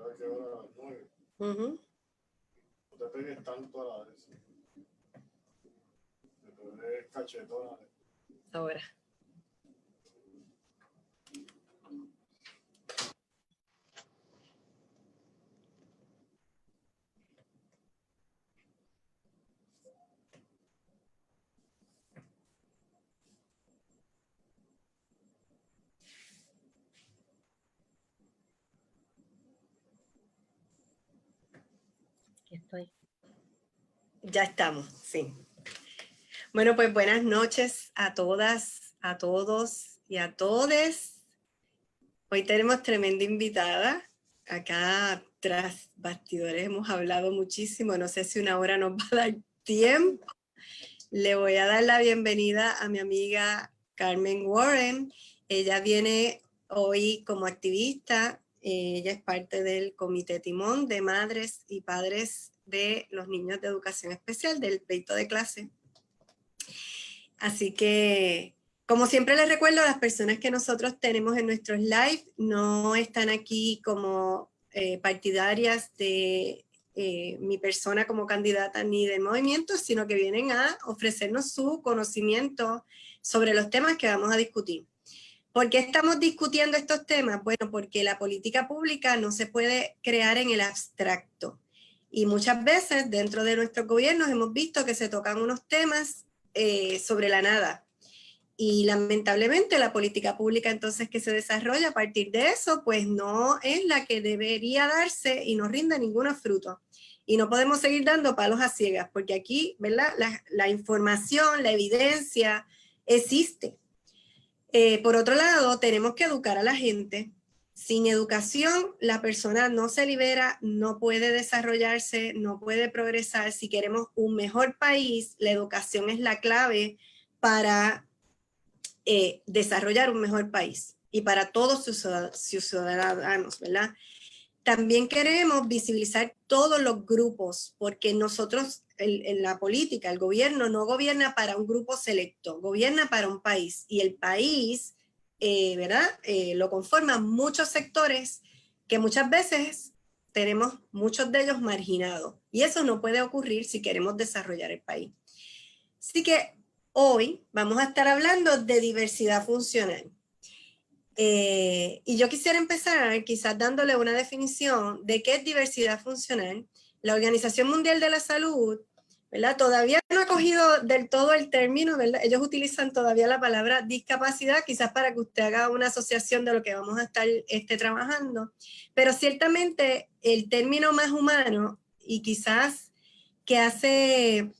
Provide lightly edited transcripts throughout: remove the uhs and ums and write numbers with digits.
¿verdad? Que ahora a las 9. No te pegues tanto a la vez. Te pegues cachetona. Ahora. Aquí estoy. Ya estamos, sí. Bueno, pues buenas noches a todas, a todos y a todes. Hoy tenemos tremenda invitada. Acá tras bastidores hemos hablado muchísimo. No sé si una hora nos va a dar tiempo. Le voy a dar la bienvenida a mi amiga Carmen Warren. Ella viene hoy como activista. Ella es parte del Comité Timón de Madres y Padres de los Niños de Educación Especial, del pleito de clase. Así que, como siempre les recuerdo, las personas que nosotros tenemos en nuestros live no están aquí como partidarias de mi persona como candidata ni del movimiento, sino que vienen a ofrecernos su conocimiento sobre los temas que vamos a discutir. ¿Por qué estamos discutiendo estos temas? Bueno, porque la política pública no se puede crear en el abstracto. Y muchas veces dentro de nuestros gobiernos hemos visto que se tocan unos temas sobre la nada. Y lamentablemente la política pública entonces que se desarrolla a partir de eso, pues no es la que debería darse y no rinde ningún fruto. Y no podemos seguir dando palos a ciegas, porque aquí, ¿verdad? La información, la evidencia existe. Por otro lado, tenemos que educar a la gente. Sin educación, la persona no se libera, no puede desarrollarse, no puede progresar. Si queremos un mejor país, la educación es la clave para desarrollar un mejor país y para todos sus ciudadanos, ¿verdad? También queremos visibilizar todos los grupos, porque nosotros, en la política, el gobierno no gobierna para un grupo selecto, gobierna para un país. Y el país, ¿verdad? Lo conforman muchos sectores que muchas veces tenemos muchos de ellos marginados. Y eso no puede ocurrir si queremos desarrollar el país. Así que hoy vamos a estar hablando de diversidad funcional. Y yo quisiera empezar quizás dándole una definición de qué es diversidad funcional. La Organización Mundial de la Salud, ¿verdad? Todavía no ha cogido del todo el término, ¿verdad? Ellos utilizan todavía la palabra discapacidad, quizás para que usted haga una asociación de lo que vamos a estar trabajando, pero ciertamente el término más humano y quizás que hace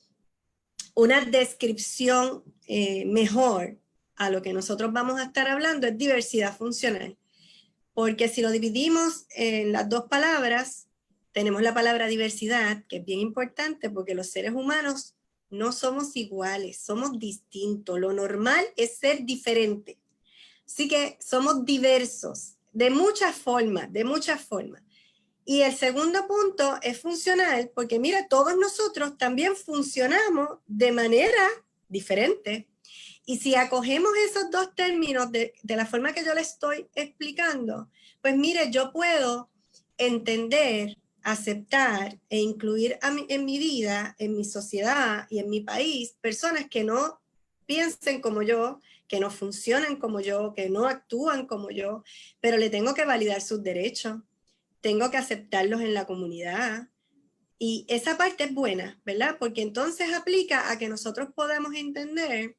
una descripción mejor a lo que nosotros vamos a estar hablando es diversidad funcional. Porque si lo dividimos en las dos palabras, tenemos la palabra diversidad, que es bien importante porque los seres humanos no somos iguales, somos distintos. Lo normal es ser diferente. Así que somos diversos, de muchas formas, de muchas formas. Y el segundo punto es funcional, porque mira, todos nosotros también funcionamos de manera diferente. Y si acogemos esos dos términos de la forma que yo le estoy explicando, pues mire, yo puedo entender, aceptar e incluir en mi vida, en mi sociedad y en mi país, personas que no piensen como yo, que no funcionan como yo, que no actúan como yo, pero le tengo que validar sus derechos, tengo que aceptarlos en la comunidad. Y esa parte es buena, ¿verdad? Porque entonces aplica a que nosotros podamos entender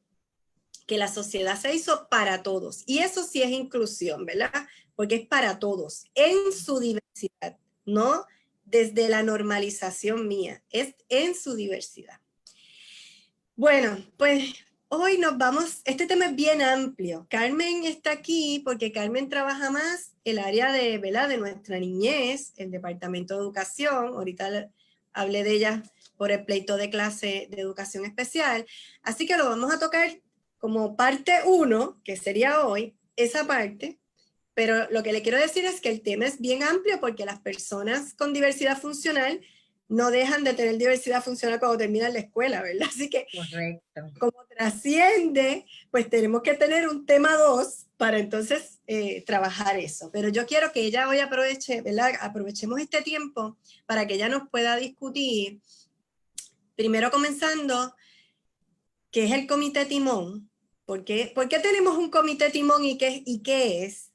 que la sociedad se hizo para todos. Y eso sí es inclusión, ¿verdad? Porque es para todos, en su diversidad, no desde la normalización mía, es en su diversidad. Bueno, pues hoy nos vamos, este tema es bien amplio. Carmen está aquí porque Carmen trabaja más el área de, ¿verdad? De nuestra niñez, el Departamento de Educación, ahorita hablé de ella por el pleito de clase de educación especial, así que lo vamos a tocar como parte 1, que sería hoy, esa parte, pero lo que le quiero decir es que el tema es bien amplio porque las personas con diversidad funcional no dejan de tener diversidad funcional cuando terminan la escuela, ¿verdad? Así que, correcto, como trasciende, pues tenemos que tener un tema 2 para entonces trabajar eso. Pero yo quiero que ella hoy aproveche, ¿verdad? Aprovechemos este tiempo para que ella nos pueda discutir, primero comenzando, ¿qué es el comité timón? ¿Por qué tenemos un comité timón y qué es?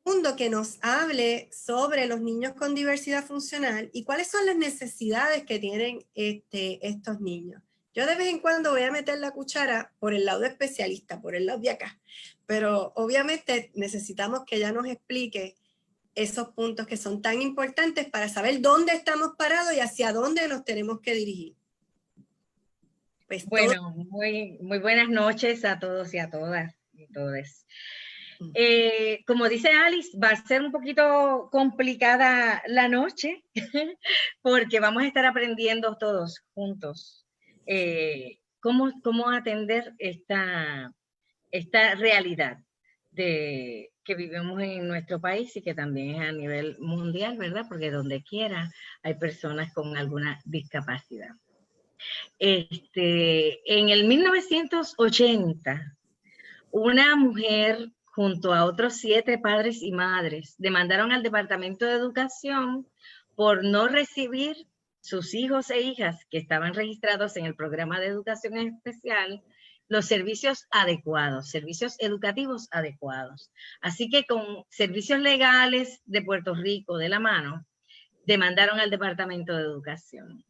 Segundo, que nos hable sobre los niños con diversidad funcional y cuáles son las necesidades que tienen estos niños. Yo de vez en cuando voy a meter la cuchara por el lado especialista, por el lado de acá, pero obviamente necesitamos que ella nos explique esos puntos que son tan importantes para saber dónde estamos parados y hacia dónde nos tenemos que dirigir. Pues bueno, muy buenas noches a todos y a todas y todes. Como dice Alice, va a ser un poquito complicada la noche porque vamos a estar aprendiendo todos juntos cómo atender esta realidad que vivimos en nuestro país y que también es a nivel mundial, ¿verdad? Porque donde quiera hay personas con alguna discapacidad. En el 1980, una mujer junto a otros 7 padres y madres demandaron al Departamento de Educación por no recibir sus hijos e hijas que estaban registrados en el programa de educación especial los servicios adecuados, servicios educativos adecuados. Así que con servicios legales de Puerto Rico de la mano, demandaron al Departamento de Educación.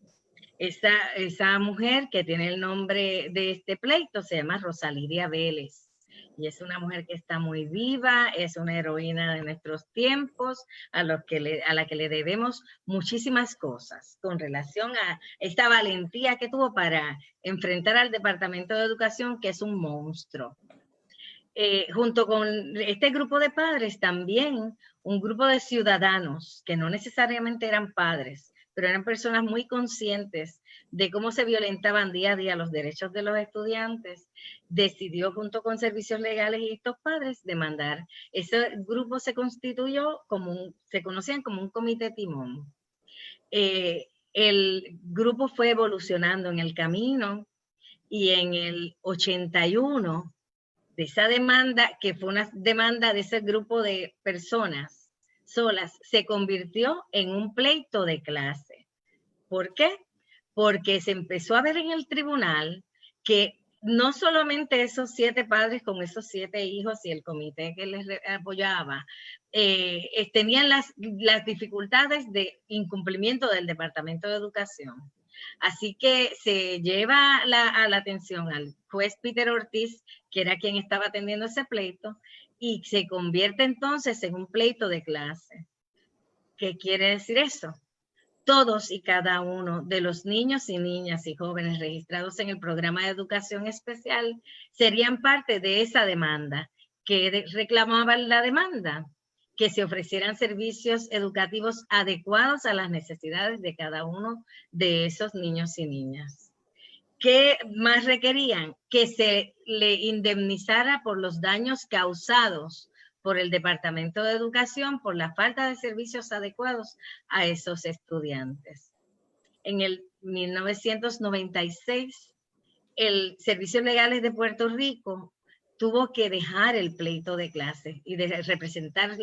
Esa mujer que tiene el nombre de este pleito se llama Rosalidia Vélez. Y es una mujer que está muy viva, es una heroína de nuestros tiempos, a la que le debemos muchísimas cosas con relación a esta valentía que tuvo para enfrentar al Departamento de Educación, que es un monstruo. Junto con este grupo de padres, también un grupo de ciudadanos que no necesariamente eran padres, pero eran personas muy conscientes de cómo se violentaban día a día los derechos de los estudiantes, decidió junto con servicios legales y estos padres demandar. Ese grupo se constituyó se conocían como un comité timón. El grupo fue evolucionando en el camino y en el 81, de esa demanda, que fue una demanda de ese grupo de personas solas, se convirtió en un pleito de clase. ¿Por qué? Porque se empezó a ver en el tribunal que no solamente esos 7 padres con esos 7 hijos y el comité que les apoyaba tenían las dificultades de incumplimiento del Departamento de Educación. Así que se lleva a la atención al juez Peter Ortiz, que era quien estaba atendiendo ese pleito, y se convierte entonces en un pleito de clase. ¿Qué quiere decir eso? Todos y cada uno de los niños y niñas y jóvenes registrados en el programa de educación especial serían parte de esa demanda. ¿Qué reclamaba la demanda? Que se ofrecieran servicios educativos adecuados a las necesidades de cada uno de esos niños y niñas. ¿Qué más requerían? Que se le indemnizara por los daños causados por el Departamento de Educación por la falta de servicios adecuados a esos estudiantes. En el 1996, el Servicios Legales de Puerto Rico tuvo que dejar el pleito de clase y de representar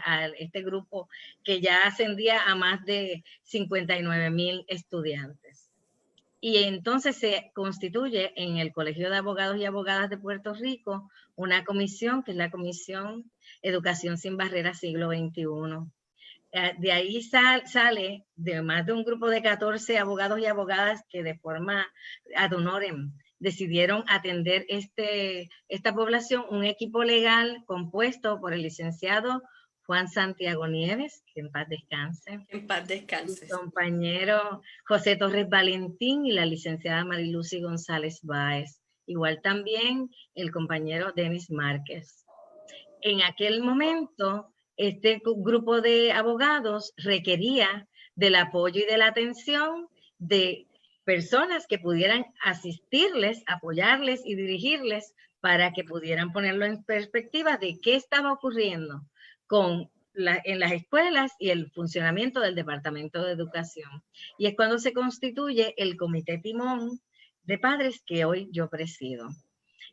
a este grupo que ya ascendía a más de 59,000 estudiantes. Y entonces se constituye en el Colegio de Abogados y Abogadas de Puerto Rico una comisión, que es la Comisión Educación Sin Barreras Siglo XXI. De ahí sale de más de un grupo de 14 abogados y abogadas que de forma ad honorem decidieron atender esta población, un equipo legal compuesto por el licenciado Juan Santiago Nieves, que en paz descanse. En paz descanse. Mi compañero José Torres Valentín y la licenciada Marilucy González Báez. Igual también el compañero Denis Márquez. En aquel momento, este grupo de abogados requería del apoyo y de la atención de personas que pudieran asistirles, apoyarles y dirigirles para que pudieran ponerlo en perspectiva de qué estaba ocurriendo en las escuelas y el funcionamiento del Departamento de Educación. Y es cuando se constituye el Comité Timón de Padres que hoy yo presido.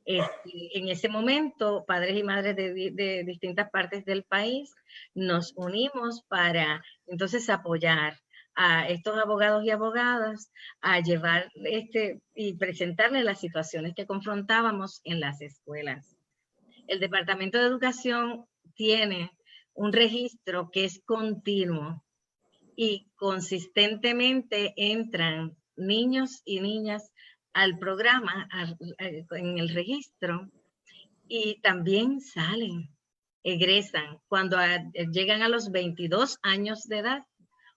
En ese momento, padres y madres de distintas partes del país nos unimos para entonces apoyar a estos abogados y abogadas a llevar y presentarles las situaciones que confrontábamos en las escuelas. El Departamento de Educación tiene un registro que es continuo y consistentemente entran niños y niñas al programa, en el registro, y también salen, egresan cuando llegan a los 22 años de edad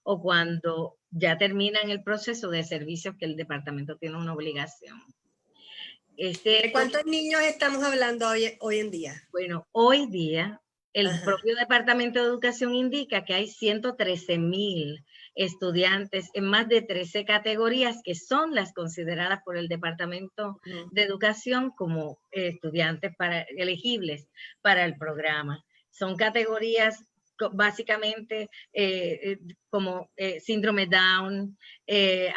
o cuando ya terminan el proceso de servicios que el departamento tiene una obligación. ¿De cuántos niños estamos hablando hoy en día? Bueno, hoy día el propio Departamento de Educación indica que hay 113,000 estudiantes en más de 13 categorías que son las consideradas por el Departamento de Educación como estudiantes elegibles para el programa. Son categorías básicamente como síndrome Down,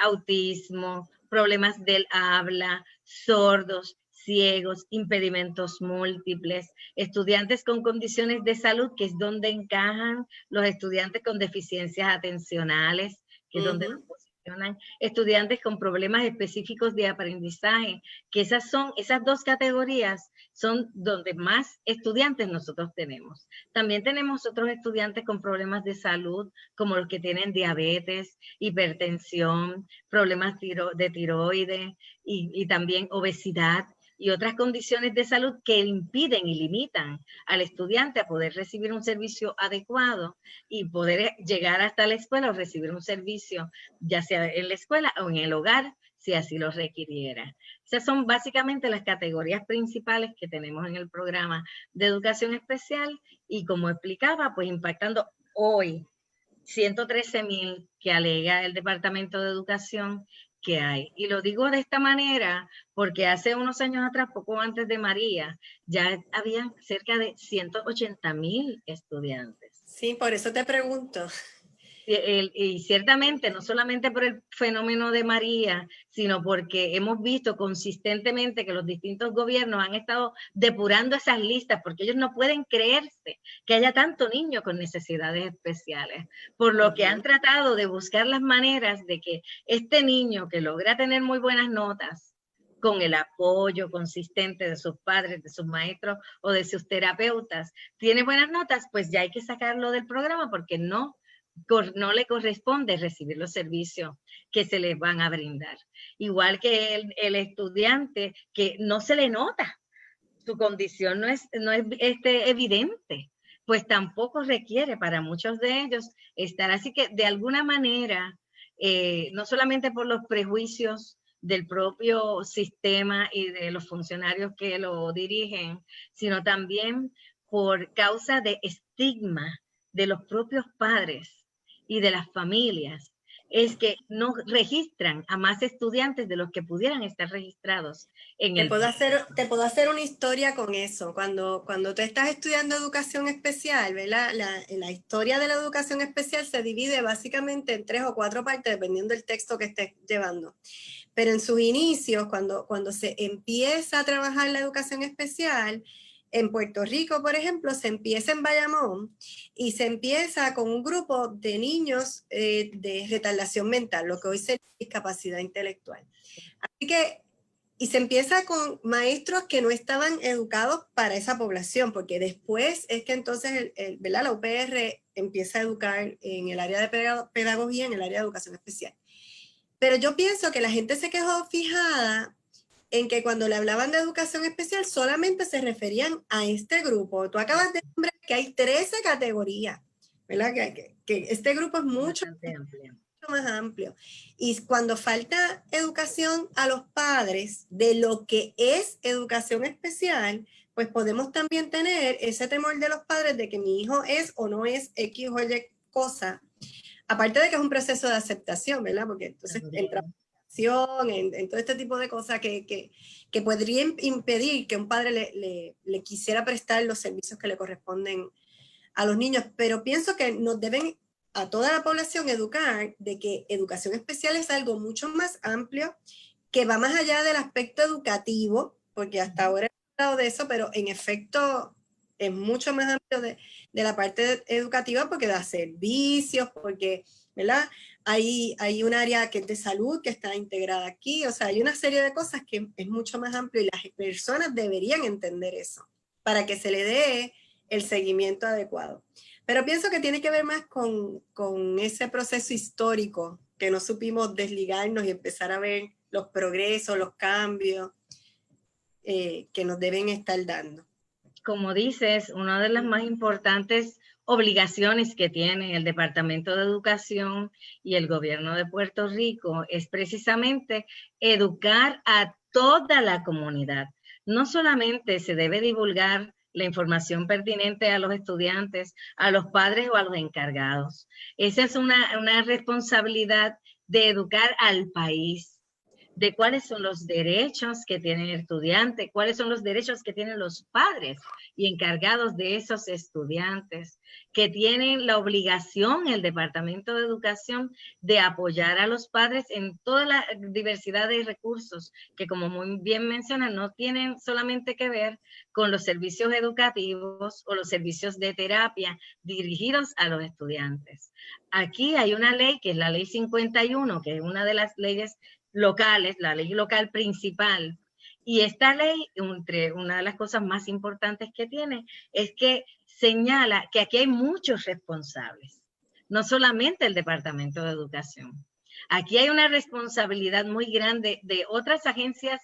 autismo, problemas del habla, sordos, ciegos, impedimentos múltiples, estudiantes con condiciones de salud, que es donde encajan los estudiantes con deficiencias atencionales, que es donde los posicionan, estudiantes con problemas específicos de aprendizaje, que esas dos categorías son donde más estudiantes nosotros tenemos. También tenemos otros estudiantes con problemas de salud, como los que tienen diabetes, hipertensión, problemas de tiroides y también obesidad y otras condiciones de salud que impiden y limitan al estudiante a poder recibir un servicio adecuado y poder llegar hasta la escuela o recibir un servicio, ya sea en la escuela o en el hogar, si así lo requiriera. Esas son básicamente las categorías principales que tenemos en el programa de educación especial y, como explicaba, pues impactando hoy 113,000 que alega el Departamento de Educación que hay. Y lo digo de esta manera porque hace unos años atrás, poco antes de María, ya habían cerca de 180,000 estudiantes. Sí, por eso te pregunto. Y ciertamente, no solamente por el fenómeno de María, sino porque hemos visto consistentemente que los distintos gobiernos han estado depurando esas listas, porque ellos no pueden creerse que haya tanto niño con necesidades especiales, por lo que han tratado de buscar las maneras de que este niño que logra tener muy buenas notas, con el apoyo consistente de sus padres, de sus maestros o de sus terapeutas, tiene buenas notas, pues ya hay que sacarlo del programa porque no le corresponde recibir los servicios que se les van a brindar. Igual que el estudiante que no se le nota, su condición no es evidente, pues tampoco requiere para muchos de ellos estar. Así que de alguna manera, no solamente por los prejuicios del propio sistema y de los funcionarios que lo dirigen, sino también por causa de estigma de los propios padres y de las familias, es que no registran a más estudiantes de los que pudieran estar registrados en te puedo hacer una historia con eso. Cuando tú estás estudiando educación especial, ¿verdad? La historia de la educación especial se divide básicamente en 3 o 4 partes, dependiendo del texto que estés llevando. Pero en sus inicios, cuando se empieza a trabajar la educación especial, en Puerto Rico, por ejemplo, se empieza en Bayamón y se empieza con un grupo de niños de retardación mental, lo que hoy se llama discapacidad intelectual. Así que, y se empieza con maestros que no estaban educados para esa población, porque después es que entonces ¿verdad? La UPR empieza a educar en el área de pedagogía, en el área de educación especial. Pero yo pienso que la gente se quedó fijada en que cuando le hablaban de educación especial solamente se referían a este grupo. Tú acabas de nombrar que hay 13 categorías, ¿verdad? Que este grupo es mucho más amplio. Y cuando falta educación a los padres de lo que es educación especial, pues podemos también tener ese temor de los padres de que mi hijo es o no es X o Y cosa. Aparte de que es un proceso de aceptación, ¿verdad? Porque entonces entra en todo este tipo de cosas que podrían impedir que un padre le quisiera prestar los servicios que le corresponden a los niños. Pero pienso que nos deben a toda la población educar de que educación especial es algo mucho más amplio, que va más allá del aspecto educativo, porque hasta ahora hablado de eso, pero en efecto es mucho más amplio de la parte educativa porque da servicios, porque, ¿verdad? Hay un área que es de salud que está integrada aquí, o sea, hay una serie de cosas que es mucho más amplio y las personas deberían entender eso para que se le dé el seguimiento adecuado. Pero pienso que tiene que ver más con ese proceso histórico que no supimos desligarnos y empezar a ver los progresos, los cambios que nos deben estar dando. Como dices, una de las más importantes obligaciones que tiene el Departamento de Educación y el gobierno de Puerto Rico es precisamente educar a toda la comunidad. No solamente se debe divulgar la información pertinente a los estudiantes, a los padres o a los encargados. Esa es una responsabilidad de educar al país, de cuáles son los derechos que tienen el estudiante, cuáles son los derechos que tienen los padres y encargados de esos estudiantes, que tienen la obligación, el Departamento de Educación, de apoyar a los padres en toda la diversidad de recursos que, como muy bien mencionan, no tienen solamente que ver con los servicios educativos o los servicios de terapia dirigidos a los estudiantes. Aquí hay una ley que es la Ley 51, que es una de las leyes locales, la ley local principal. Y esta ley, entre una de las cosas más importantes que tiene, es que señala que aquí hay muchos responsables, no solamente el Departamento de Educación. Aquí hay una responsabilidad muy grande de otras agencias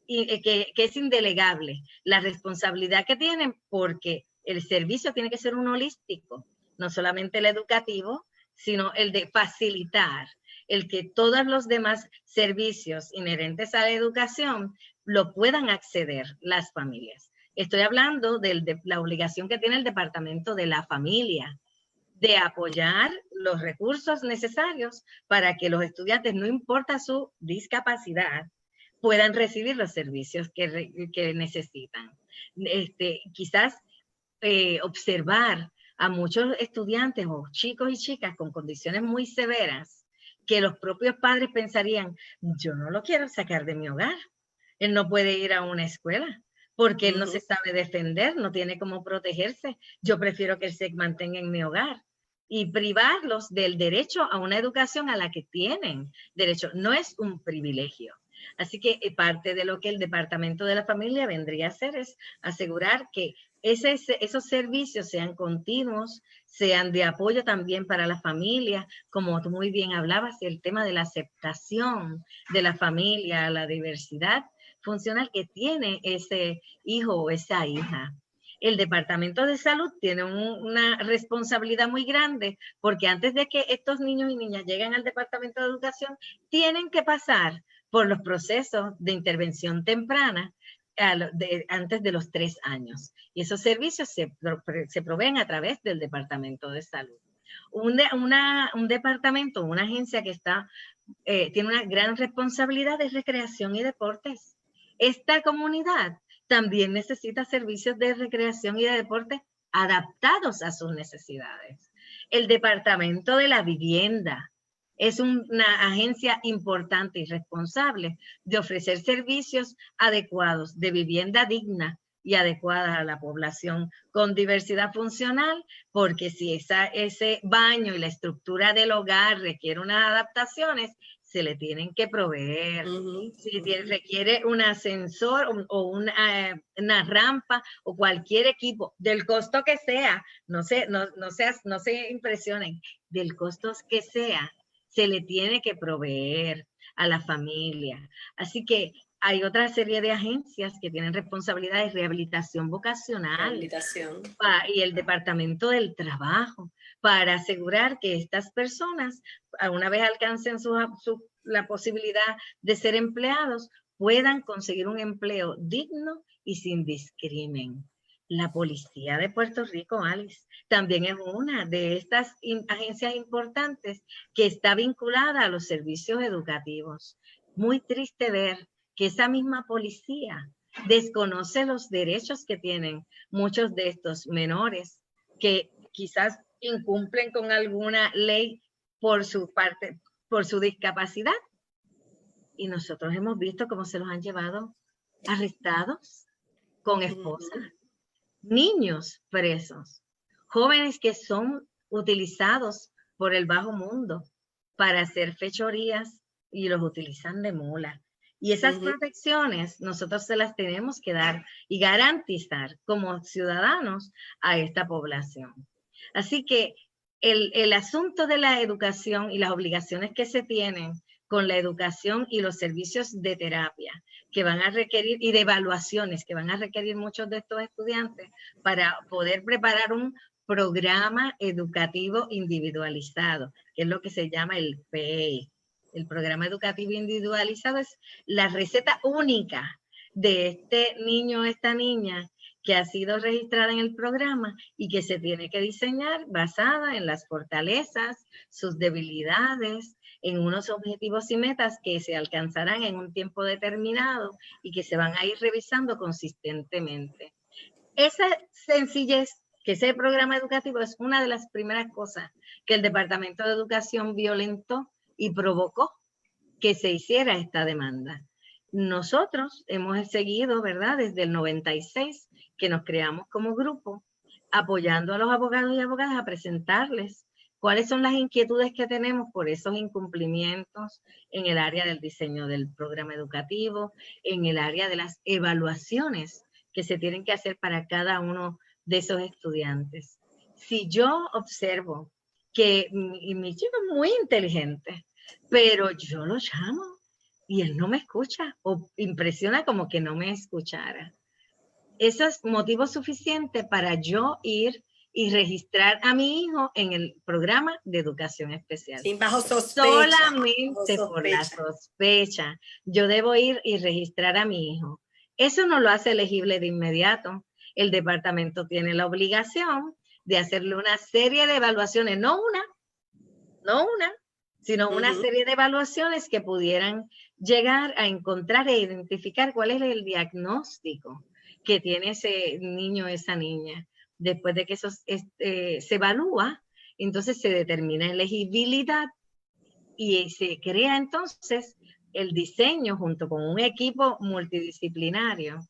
que es indelegable, la responsabilidad que tienen, porque el servicio tiene que ser un holístico, no solamente el educativo, sino el de facilitar el que todos los demás servicios inherentes a la educación lo puedan acceder las familias. Estoy hablando de la obligación que tiene el Departamento de la Familia de apoyar los recursos necesarios para que los estudiantes, no importa su discapacidad, puedan recibir los servicios que necesitan. Quizás observar a muchos estudiantes o chicos y chicas con condiciones muy severas que los propios padres pensarían, yo no lo quiero sacar de mi hogar, él no puede ir a una escuela porque él no se sabe defender, no tiene cómo protegerse, yo prefiero que él se mantenga en mi hogar. Y privarlos del derecho a una educación a la que tienen derecho no es un privilegio. Así que parte de lo que el Departamento de la Familia vendría a hacer es asegurar que esos servicios sean continuos, sean de apoyo también para la familia, como tú muy bien hablabas, el tema de la aceptación de la familia, la diversidad funcional que tiene ese hijo o esa hija. El Departamento de Salud tiene una responsabilidad muy grande porque antes de que estos niños y niñas lleguen al Departamento de Educación, tienen que pasar por los procesos de intervención temprana antes de los 3 años. Y esos servicios se proveen a través del Departamento de Salud. Un departamento, una agencia que tiene una gran responsabilidad de recreación y deportes. Esta comunidad también necesita servicios de recreación y de deporte adaptados a sus necesidades. El Departamento de la Vivienda es una agencia importante y responsable de ofrecer servicios adecuados de vivienda digna y adecuada a la población con diversidad funcional, porque si ese baño y la estructura del hogar requiere unas adaptaciones, se le tienen que proveer. Si requiere un ascensor o una rampa o cualquier equipo, del costo que sea, no se impresionen, del costo que sea, se le tiene que proveer a la familia. Así que hay otra serie de agencias que tienen responsabilidad de rehabilitación vocacional y el Departamento del Trabajo para asegurar que estas personas, una vez alcancen la posibilidad de ser empleados, puedan conseguir un empleo digno y sin discrimen. La Policía de Puerto Rico, Alice, también es una de estas agencias importantes que está vinculada a los servicios educativos. Muy triste ver que esa misma policía desconoce los derechos que tienen muchos de estos menores que quizás incumplen con alguna ley por su discapacidad. Y nosotros hemos visto cómo se los han llevado arrestados con esposas, niños presos, jóvenes que son utilizados por el bajo mundo para hacer fechorías y los utilizan de mula. Y esas protecciones nosotros se las tenemos que dar y garantizar como ciudadanos a esta población. Así que el asunto de la educación y las obligaciones que se tienen con la educación y los servicios de terapia que van a requerir y de evaluaciones que van a requerir muchos de estos estudiantes para poder preparar un programa educativo individualizado, que es lo que se llama el PEI. El programa educativo individualizado es la receta única de este niño o esta niña que ha sido registrada en el programa y que se tiene que diseñar basada en las fortalezas, sus debilidades, en unos objetivos y metas que se alcanzarán en un tiempo determinado y que se van a ir revisando consistentemente. Esa sencillez, que ese programa educativo es una de las primeras cosas que el Departamento de Educación violentó y provocó que se hiciera esta demanda. Nosotros hemos seguido, ¿verdad?, desde el 96, que nos creamos como grupo, apoyando a los abogados y abogadas a presentarles cuáles son las inquietudes que tenemos por esos incumplimientos en el área del diseño del programa educativo, en el área de las evaluaciones que se tienen que hacer para cada uno de esos estudiantes. Si yo observo que mi chico es muy inteligente, pero yo lo llamo y él no me escucha o impresiona como que no me escuchara, eso es motivo suficiente para yo ir y registrar a mi hijo en el programa de educación especial. Sí, bajo sospecha. Solamente por la sospecha. Yo debo ir y registrar a mi hijo. Eso no lo hace elegible de inmediato. El departamento tiene la obligación de hacerle una serie de evaluaciones, no una, sino una serie de evaluaciones que pudieran llegar a encontrar e identificar cuál es el diagnóstico que tiene ese niño o esa niña. Después de que eso se evalúa, entonces se determina elegibilidad y se crea entonces el diseño junto con un equipo multidisciplinario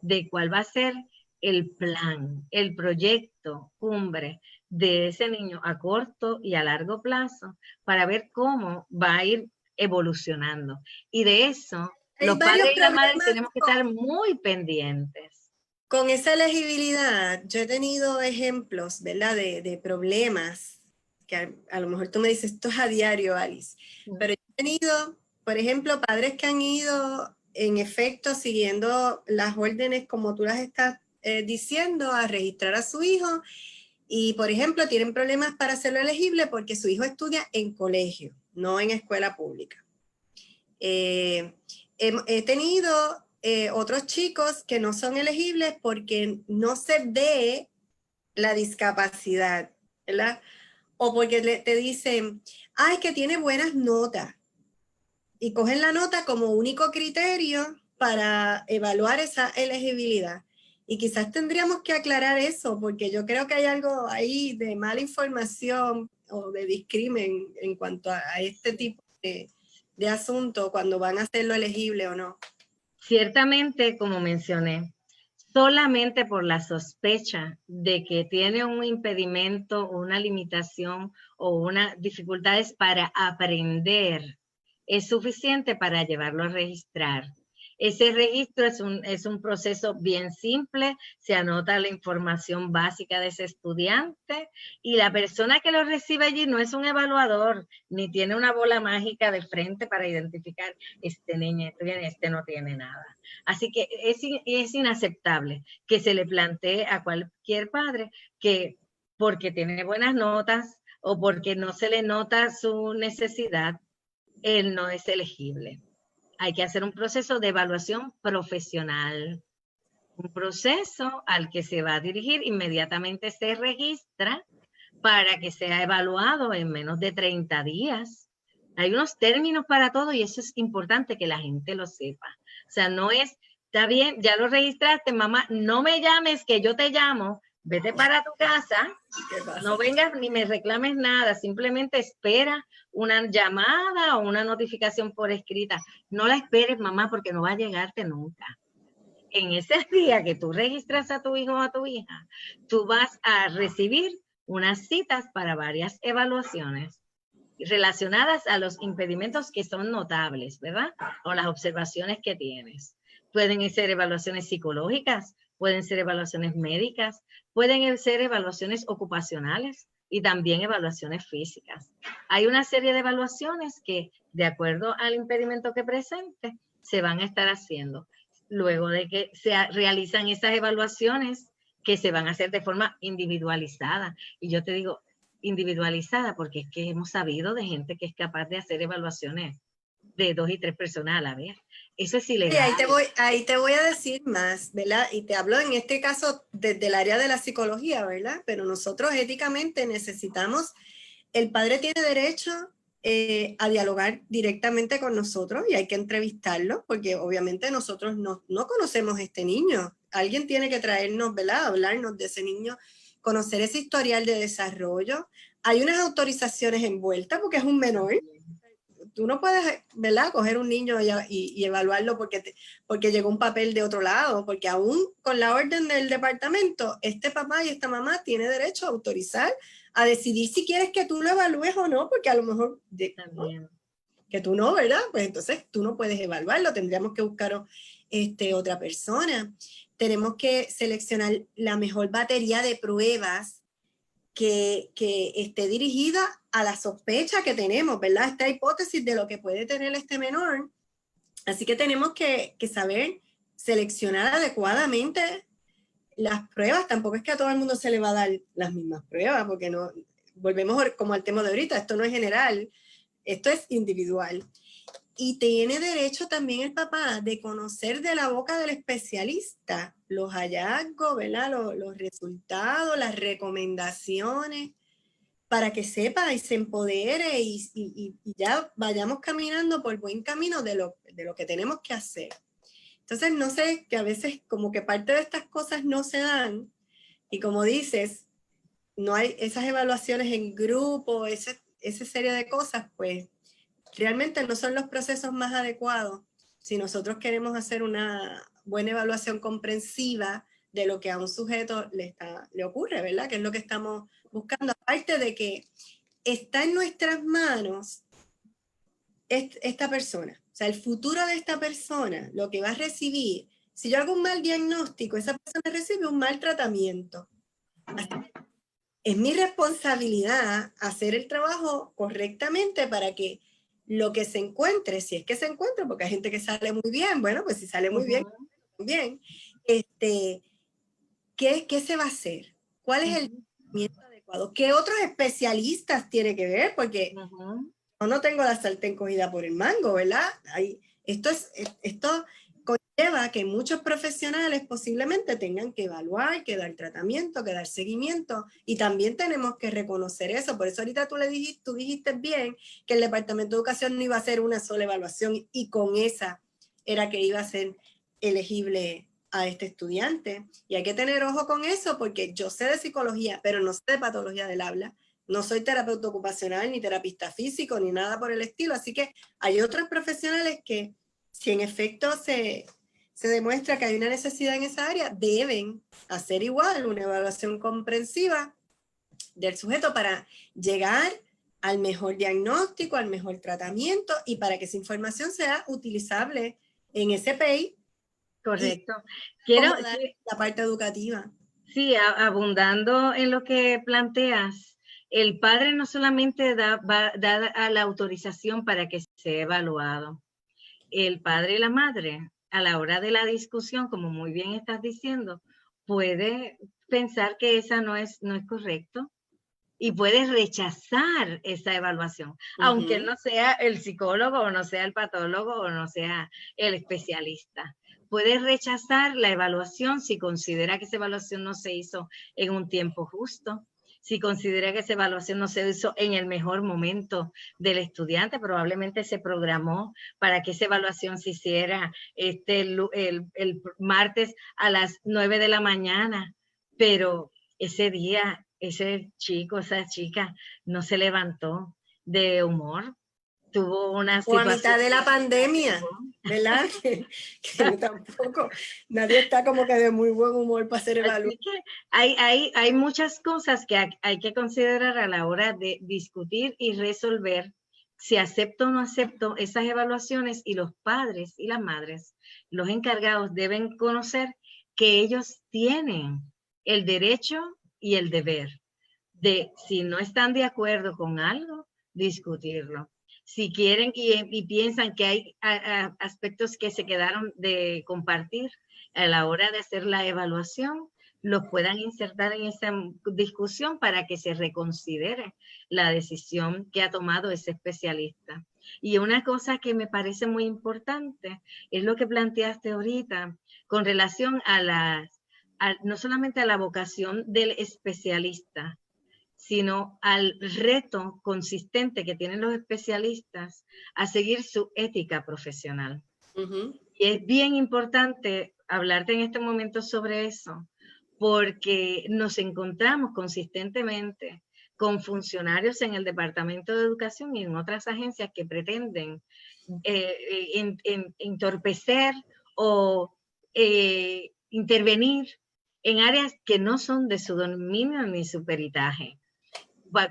de cuál va a ser el plan, el proyecto cumbre de ese niño a corto y a largo plazo para ver cómo va a ir evolucionando. Y de eso los padres y las madres tenemos que estar muy pendientes. Con esa elegibilidad, yo he tenido ejemplos, ¿verdad?, de problemas, que a lo mejor tú me dices, esto es a diario, Alice, pero yo he tenido, por ejemplo, padres que han ido, en efecto, siguiendo las órdenes como tú las estás diciendo, a registrar a su hijo, y, por ejemplo, tienen problemas para hacerlo elegible porque su hijo estudia en colegio, no en escuela pública. He tenido otros chicos que no son elegibles porque no se ve la discapacidad, ¿verdad? O porque te dicen, es que tiene buenas notas. Y cogen la nota como único criterio para evaluar esa elegibilidad. Y quizás tendríamos que aclarar eso, porque yo creo que hay algo ahí de mala información o de discrimen en cuanto a este tipo de asunto cuando van a hacerlo elegible o no. Ciertamente, como mencioné, solamente por la sospecha de que tiene un impedimento, una limitación o unas dificultades para aprender, es suficiente para llevarlo a registrar. Ese registro es un proceso bien simple, se anota la información básica de ese estudiante y la persona que lo recibe allí no es un evaluador, ni tiene una bola mágica de frente para identificar este niño, este no tiene nada. Así que es inaceptable que se le plantee a cualquier padre que porque tiene buenas notas o porque no se le nota su necesidad, él no es elegible. Hay que hacer un proceso de evaluación profesional, un proceso al que se va a dirigir, inmediatamente se registra para que sea evaluado en menos de 30 días. Hay unos términos para todo y eso es importante que la gente lo sepa. O sea, no es, está bien, ya lo registraste, mamá, no me llames que yo te llamo, vete para tu casa, no vengas ni me reclames nada, simplemente espera una llamada o una notificación por escrita. No la esperes, mamá, porque no va a llegarte nunca. en ese día que tú registras a tu hijo o a tu hija, tú vas a recibir unas citas para varias evaluaciones relacionadas a los impedimentos que son notables, ¿verdad? O las observaciones que tienes. Pueden ser evaluaciones psicológicas, pueden ser evaluaciones médicas, pueden ser evaluaciones ocupacionales y también evaluaciones físicas. Hay una serie de evaluaciones que, de acuerdo al impedimento que presente, se van a estar haciendo. Luego de que se realizan esas evaluaciones, que se van a hacer de forma individualizada. Y yo te digo, individualizada, porque es que hemos sabido de gente que es capaz de hacer evaluaciones de 2 y 3 personas a la vez. Eso es ilegal. Sí, ahí te voy a decir más, ¿verdad? Y te hablo en este caso desde el área de la psicología, ¿verdad? Pero nosotros éticamente necesitamos, el padre tiene derecho a dialogar directamente con nosotros y hay que entrevistarlo porque obviamente nosotros no conocemos a este niño. Alguien tiene que traernos, ¿verdad? Hablarnos de ese niño, conocer ese historial de desarrollo. Hay unas autorizaciones envueltas porque es un menor. Tú no puedes, ¿verdad?, coger un niño y evaluarlo porque llegó un papel de otro lado, porque aún con la orden del departamento, este papá y esta mamá tiene derecho a autorizar, a decidir si quieres que tú lo evalúes o no, porque a lo mejor También. que tú no, ¿verdad? Pues entonces tú no puedes evaluarlo, tendríamos que buscar otra persona. Tenemos que seleccionar la mejor batería de pruebas que esté dirigida a la sospecha que tenemos, ¿verdad? Esta hipótesis de lo que puede tener este menor. Así que tenemos que saber seleccionar adecuadamente las pruebas. Tampoco es que a todo el mundo se le va a dar las mismas pruebas, porque no, volvemos como al tema de ahorita, esto no es general, esto es individual. Y tiene derecho también el papá de conocer de la boca del especialista los hallazgos, ¿verdad? Los resultados, las recomendaciones, para que sepa y se empodere y ya vayamos caminando por buen camino de lo que tenemos que hacer. Entonces, no sé, que a veces como que parte de estas cosas no se dan y como dices, no hay esas evaluaciones en grupo, esa serie de cosas, pues realmente no son los procesos más adecuados si nosotros queremos hacer una buena evaluación comprensiva de lo que a un sujeto le ocurre, ¿verdad? Que es lo que estamos buscando. Aparte de que está en nuestras manos esta persona, o sea, el futuro de esta persona, lo que va a recibir. Si yo hago un mal diagnóstico, esa persona recibe un mal tratamiento. Así que es mi responsabilidad hacer el trabajo correctamente para que lo que se encuentre, si es que se encuentra, porque hay gente que sale muy bien, bueno, pues si sale muy bien, bien, ¿qué se va a hacer? ¿Cuál es el tratamiento adecuado? ¿Qué otros especialistas tiene que ver? Porque yo no tengo la sartén cogida por el mango, ¿verdad? Esto conlleva que muchos profesionales posiblemente tengan que evaluar, que dar tratamiento, que dar seguimiento, y también tenemos que reconocer eso. Por eso ahorita tú dijiste bien que el Departamento de Educación no iba a hacer una sola evaluación y con esa era que iba a ser elegible a este estudiante. Y hay que tener ojo con eso porque yo sé de psicología, pero no sé de patología del habla. No soy terapeuta ocupacional, ni terapista físico, ni nada por el estilo. Así que hay otros profesionales que, si en efecto se demuestra que hay una necesidad en esa área, deben hacer igual una evaluación comprensiva del sujeto para llegar al mejor diagnóstico, al mejor tratamiento y para que esa información sea utilizable en ese país. Correcto. Quiero la parte educativa. Sí, abundando en lo que planteas, el padre no solamente va a dar la autorización para que sea evaluado. El padre y la madre, a la hora de la discusión, como muy bien estás diciendo, puede pensar que esa no es correcto y puede rechazar esa evaluación, aunque él no sea el psicólogo o no sea el patólogo o no sea el especialista. Puede rechazar la evaluación si considera que esa evaluación no se hizo en un tiempo justo, si considera que esa evaluación no se hizo en el mejor momento del estudiante. Probablemente se programó para que esa evaluación se hiciera el martes a las 9 de la mañana, pero ese día ese chico, esa chica no se levantó de humor tuvo una O a situación... mitad de la pandemia, ¿verdad? Que tampoco, nadie está como que de muy buen humor para hacer evaluación. Así que hay muchas cosas que hay que considerar a la hora de discutir y resolver si acepto o no acepto esas evaluaciones, y los padres y las madres, los encargados, deben conocer que ellos tienen el derecho y el deber de, si no están de acuerdo con algo, discutirlo. Si quieren y piensan que hay aspectos que se quedaron de compartir a la hora de hacer la evaluación, los puedan insertar en esa discusión para que se reconsidere la decisión que ha tomado ese especialista. Y una cosa que me parece muy importante es lo que planteaste ahorita con relación a no solamente a la vocación del especialista, sino al reto consistente que tienen los especialistas a seguir su ética profesional. Y es bien importante hablarte en este momento sobre eso, porque nos encontramos consistentemente con funcionarios en el Departamento de Educación y en otras agencias que pretenden entorpecer o intervenir en áreas que no son de su dominio ni su peritaje.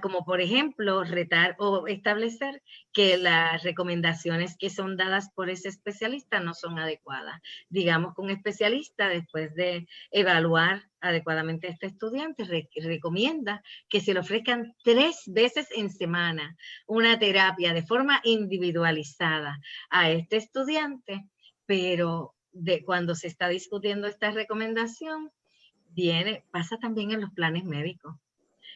Como por ejemplo, retar o establecer que las recomendaciones que son dadas por ese especialista no son adecuadas. Digamos que un especialista, después de evaluar adecuadamente a este estudiante, recomienda que se le ofrezcan 3 veces en semana una terapia de forma individualizada a este estudiante, pero cuando se está discutiendo esta recomendación, pasa también en los planes médicos.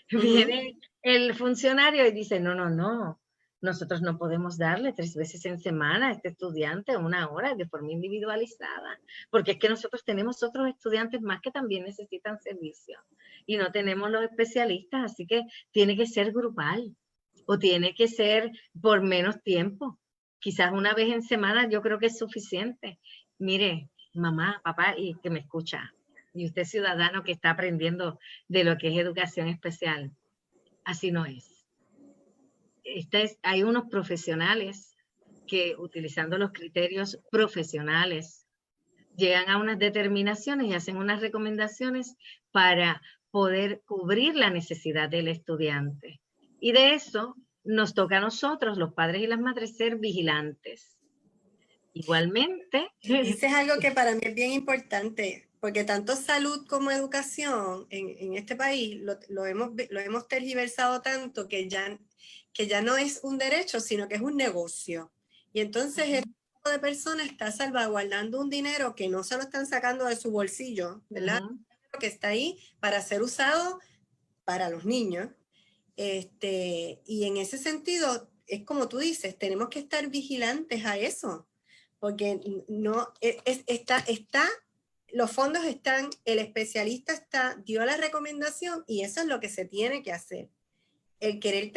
Viene el funcionario y dice, no, nosotros no podemos darle 3 veces en semana a este estudiante 1 hora de forma individualizada, porque es que nosotros tenemos otros estudiantes más que también necesitan servicio y no tenemos los especialistas, así que tiene que ser grupal o tiene que ser por menos tiempo. Quizás 1 vez en semana yo creo que es suficiente. Mire, mamá, papá, y que me escucha, y usted ciudadano que está aprendiendo de lo que es educación especial, así no es. Hay unos profesionales que, utilizando los criterios profesionales, llegan a unas determinaciones y hacen unas recomendaciones para poder cubrir la necesidad del estudiante. Y de eso nos toca a nosotros, los padres y las madres, ser vigilantes. Igualmente. Dices algo que para mí es bien importante, porque tanto salud como educación en este país lo hemos tergiversado tanto que ya no es un derecho, sino que es un negocio. Y entonces este tipo de personas está salvaguardando un dinero que no se lo están sacando de su bolsillo, ¿verdad? Que está ahí para ser usado para los niños. Y en ese sentido, es como tú dices, tenemos que estar vigilantes a eso, porque no los fondos están, el especialista dio la recomendación y eso es lo que se tiene que hacer. El querer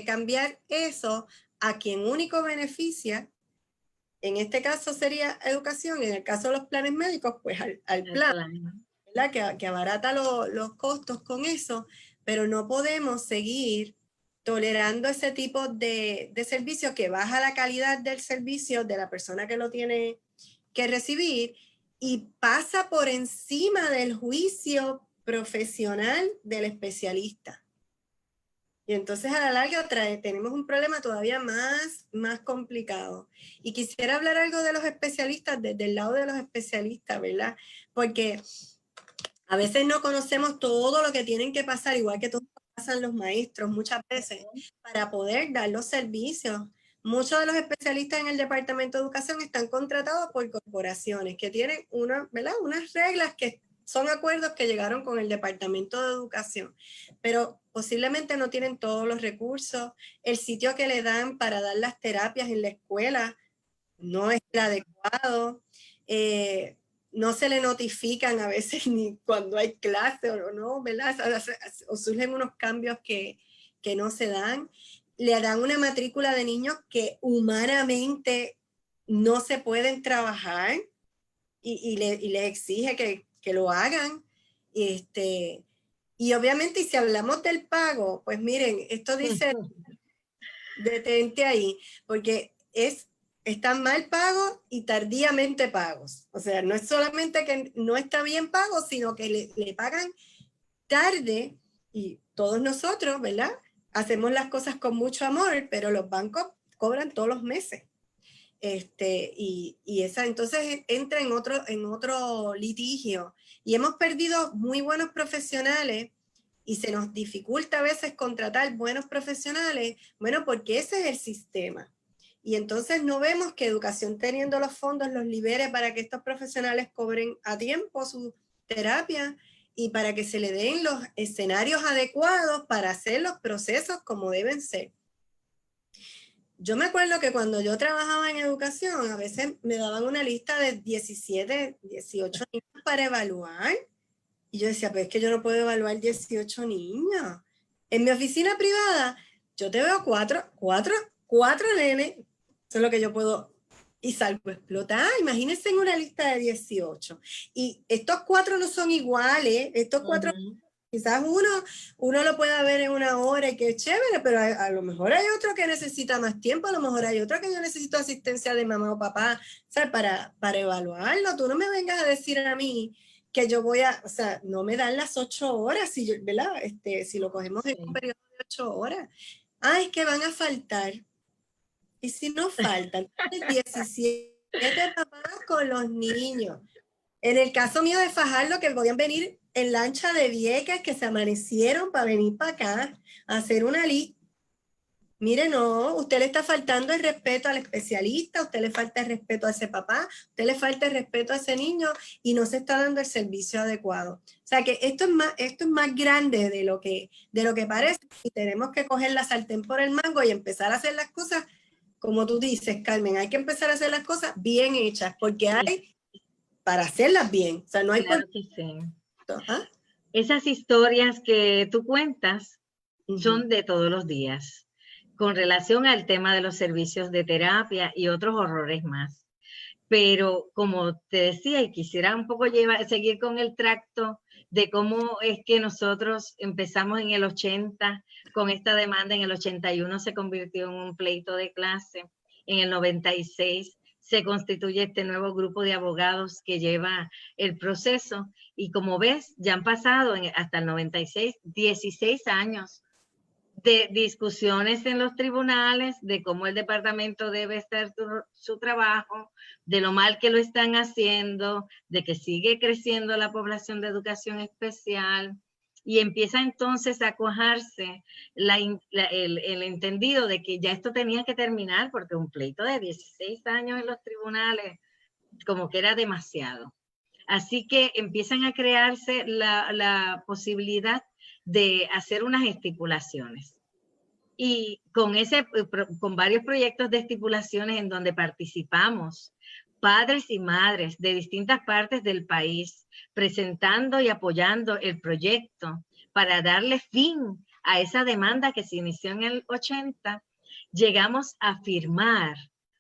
cambiar eso a quien único beneficia, en este caso sería educación, en el caso de los planes médicos, pues al plan, ¿verdad? Que abarata los costos con eso, pero no podemos seguir tolerando ese tipo de servicio que baja la calidad del servicio de la persona que lo tiene que recibir y pasa por encima del juicio profesional del especialista. Y entonces a la larga tenemos un problema todavía más complicado. Y quisiera hablar algo de los especialistas, desde el lado de los especialistas, ¿verdad? Porque a veces no conocemos todo lo que tienen que pasar, igual que todo pasan los maestros muchas veces, para poder dar los servicios. Muchos de los especialistas en el Departamento de Educación están contratados por corporaciones que tienen ¿verdad? Unas reglas que son acuerdos que llegaron con el Departamento de Educación, pero posiblemente no tienen todos los recursos. El sitio que le dan para dar las terapias en la escuela no es el adecuado. No se le notifican a veces ni cuando hay clase o no, ¿verdad? O surgen unos cambios que no se dan. Le dan una matrícula de niños que humanamente no se pueden trabajar y le exige que lo hagan. Y obviamente, y si hablamos del pago, pues miren, esto dice Detente ahí, porque están mal pagos y tardíamente pagos. O sea, no es solamente que no está bien pago, sino que le pagan tarde y todos nosotros, ¿verdad? Hacemos las cosas con mucho amor, pero los bancos cobran todos los meses. Y esa entonces entra en otro litigio y hemos perdido muy buenos profesionales y se nos dificulta a veces contratar buenos profesionales, bueno, porque ese es el sistema. Y entonces no vemos que Educación, teniendo los fondos, los libere para que estos profesionales cobren a tiempo su terapia y para que se le den los escenarios adecuados para hacer los procesos como deben ser. Yo me acuerdo que cuando yo trabajaba en educación, a veces me daban una lista de 17, 18 niños para evaluar. Y yo decía, pues es que yo no puedo evaluar 18 niños. En mi oficina privada, yo te veo cuatro nenes. Eso es lo que yo puedo. Y salgo a explotar. Imagínense en una lista de 18. Y estos 4 no son iguales. Estos 4... Quizás uno lo pueda ver en una hora y que es chévere, pero a lo mejor hay otro que necesita más tiempo, a lo mejor hay otro que yo necesito asistencia de mamá o papá, o sea, para evaluarlo. Tú no me vengas a decir a mí que yo voy o sea, no me dan las 8 horas, si ¿verdad? Si lo cogemos en un periodo de 8 horas. Ay, es que van a faltar. Y si no faltan, 17 papás con los niños. En el caso mío de Fajardo, que podían venir en lancha de Vieques, que se amanecieron para venir para acá a hacer una lista. Mire, no, usted le está faltando el respeto al especialista, usted le falta el respeto a ese papá, usted le falta el respeto a ese niño y no se está dando el servicio adecuado. O sea que esto es más grande de lo que parece y tenemos que coger la sartén por el mango y empezar a hacer las cosas, como tú dices, Carmen, hay que empezar a hacer las cosas bien hechas, porque hay para hacerlas bien. O sea, no hay claro que sí. ¿Ah? Esas historias que tú cuentas son de todos los días, con relación al tema de los servicios de terapia y otros horrores más. Pero como te decía, y quisiera un poco seguir con el tracto de cómo es que nosotros empezamos en el 80 con esta demanda, en el 81 se convirtió en un pleito de clase, en el 96 se constituye este nuevo grupo de abogados que lleva el proceso y como ves, ya han pasado hasta el 96, 16 años de discusiones en los tribunales, de cómo el departamento debe hacer su trabajo, de lo mal que lo están haciendo, de que sigue creciendo la población de educación especial, y empieza entonces a cuajarse el entendido de que ya esto tenía que terminar, porque un pleito de 16 años en los tribunales, como que era demasiado. Así que empiezan a crearse la posibilidad de hacer unas estipulaciones. Y con varios proyectos de estipulaciones en donde participamos, padres y madres de distintas partes del país, presentando y apoyando el proyecto para darle fin a esa demanda que se inició en el 80, llegamos a firmar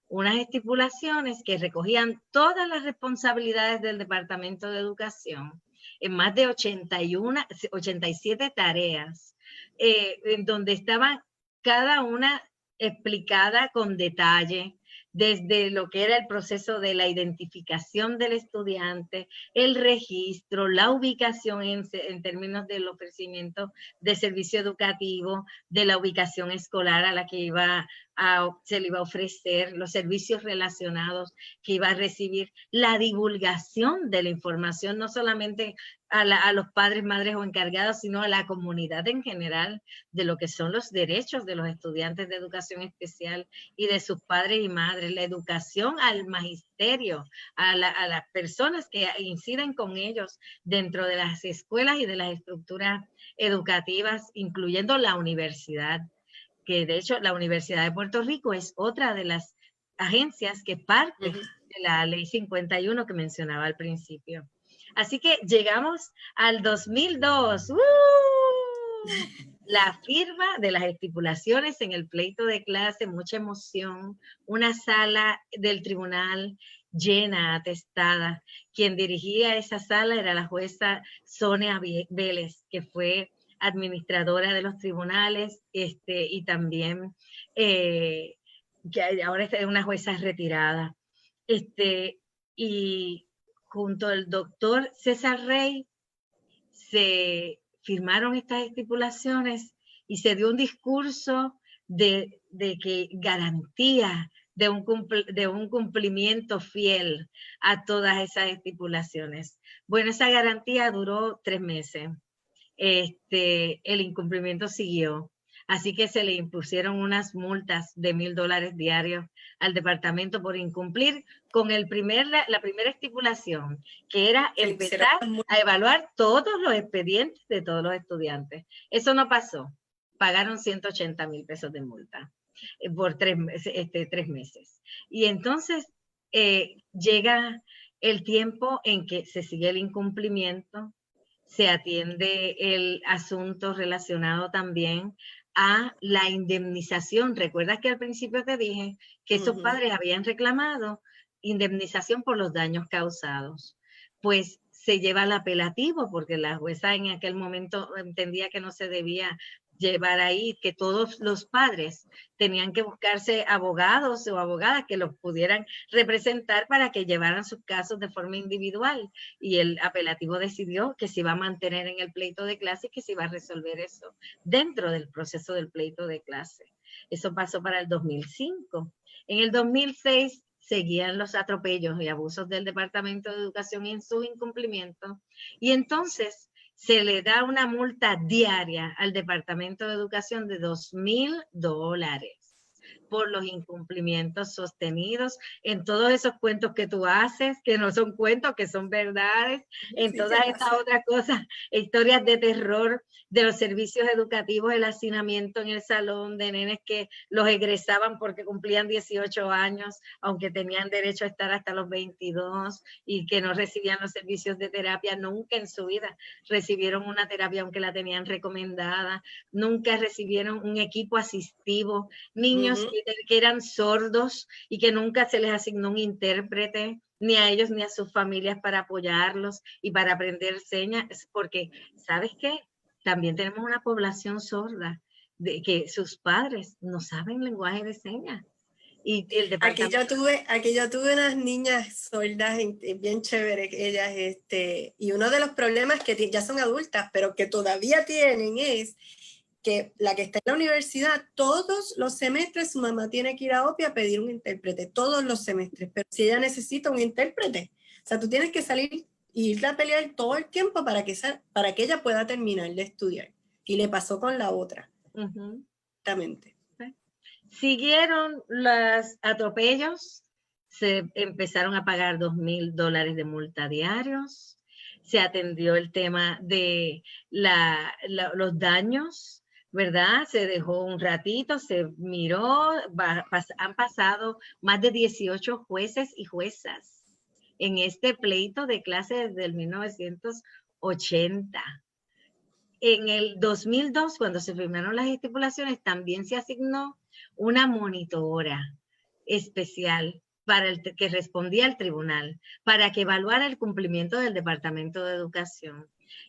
unas estipulaciones que recogían todas las responsabilidades del Departamento de Educación en más de 87 tareas, en donde estaban cada una explicada con detalle, desde lo que era el proceso de la identificación del estudiante, el registro, la ubicación en términos del ofrecimiento de servicio educativo, de la ubicación escolar a la que se le iba a ofrecer, los servicios relacionados que iba a recibir, la divulgación de la información, no solamente a los padres, madres o encargados, sino a la comunidad en general, de lo que son los derechos de los estudiantes de educación especial y de sus padres y madres, la educación al magisterio, a las personas que inciden con ellos dentro de las escuelas y de las estructuras educativas, incluyendo la universidad, que de hecho la Universidad de Puerto Rico es otra de las agencias que parte de la Ley 51 que mencionaba al principio. Así que llegamos al 2002. La firma de las estipulaciones en el pleito de clase, mucha emoción, una sala del tribunal llena, atestada. Quien dirigía esa sala era la jueza Sonia Vélez, que fue administradora de los tribunales, y también que ahora es una jueza retirada. Y junto al doctor César Rey se firmaron estas estipulaciones y se dio un discurso de que garantía de un cumplimiento fiel a todas esas estipulaciones. Bueno, esa garantía duró 3 meses. El incumplimiento siguió. Así que se le impusieron unas multas de $1,000 diarios al departamento por incumplir con la primera estipulación, que era empezar a evaluar todos los expedientes de todos los estudiantes. Eso no pasó. Pagaron $180,000 de multa por 3 meses. Y entonces llega el tiempo en que se sigue el incumplimiento, se atiende el asunto relacionado también a la indemnización. ¿Recuerdas que al principio te dije que esos padres habían reclamado indemnización por los daños causados? Pues se lleva al apelativo, porque la jueza en aquel momento entendía que no se debía llevar ahí, que todos los padres tenían que buscarse abogados o abogadas que los pudieran representar para que llevaran sus casos de forma individual. Y el apelativo decidió que se iba a mantener en el pleito de clase y que se iba a resolver eso dentro del proceso del pleito de clase. Eso pasó para el 2005. En el 2006 seguían los atropellos y abusos del Departamento de Educación en su incumplimiento. Y entonces se le da una multa diaria al Departamento de Educación de $2,000 por los incumplimientos sostenidos en todos esos cuentos que tú haces, que no son cuentos, que son verdades, en todas estas otras cosas, historias de terror de los servicios educativos, el hacinamiento en el salón de nenes que los egresaban porque cumplían 18 años, aunque tenían derecho a estar hasta los 22, y que no recibían los servicios de terapia, nunca en su vida recibieron una terapia aunque la tenían recomendada, nunca recibieron un equipo asistivo, niños que eran sordos y que nunca se les asignó un intérprete, ni a ellos ni a sus familias para apoyarlos y para aprender señas, porque, ¿sabes qué? También tenemos una población sorda, de que sus padres no saben lenguaje de señas. Y el departamento... Aquí yo tuve unas niñas sordas bien chéveres, ellas, y uno de los problemas que ya son adultas, pero que todavía tienen es que la que está en la universidad, todos los semestres su mamá tiene que ir a OPI a pedir un intérprete, todos los semestres, pero si ella necesita un intérprete, o sea, tú tienes que salir y irle a pelear todo el tiempo para que ella pueda terminar de estudiar. Y le pasó con la otra. Exactamente. Siguieron los atropellos, se empezaron a pagar $2,000 de multa diarios, se atendió el tema de los daños, ¿verdad? Se dejó un ratito, se miró, han pasado más de 18 jueces y juezas en este pleito de clase desde el 1980. En el 2002, cuando se firmaron las estipulaciones, también se asignó una monitora especial que respondía al tribunal para que evaluara el cumplimiento del Departamento de Educación.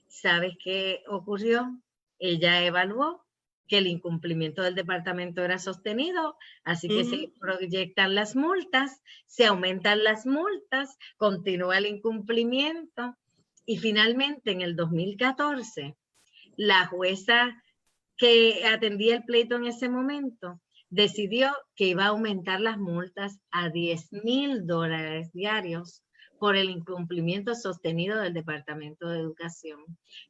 ¿Sabes qué ocurrió? Ella evaluó que el incumplimiento del departamento era sostenido, así que se proyectan las multas, se aumentan las multas, continúa el incumplimiento y finalmente en el 2014 la jueza que atendía el pleito en ese momento decidió que iba a aumentar las multas a $10,000 diarios por el incumplimiento sostenido del Departamento de Educación,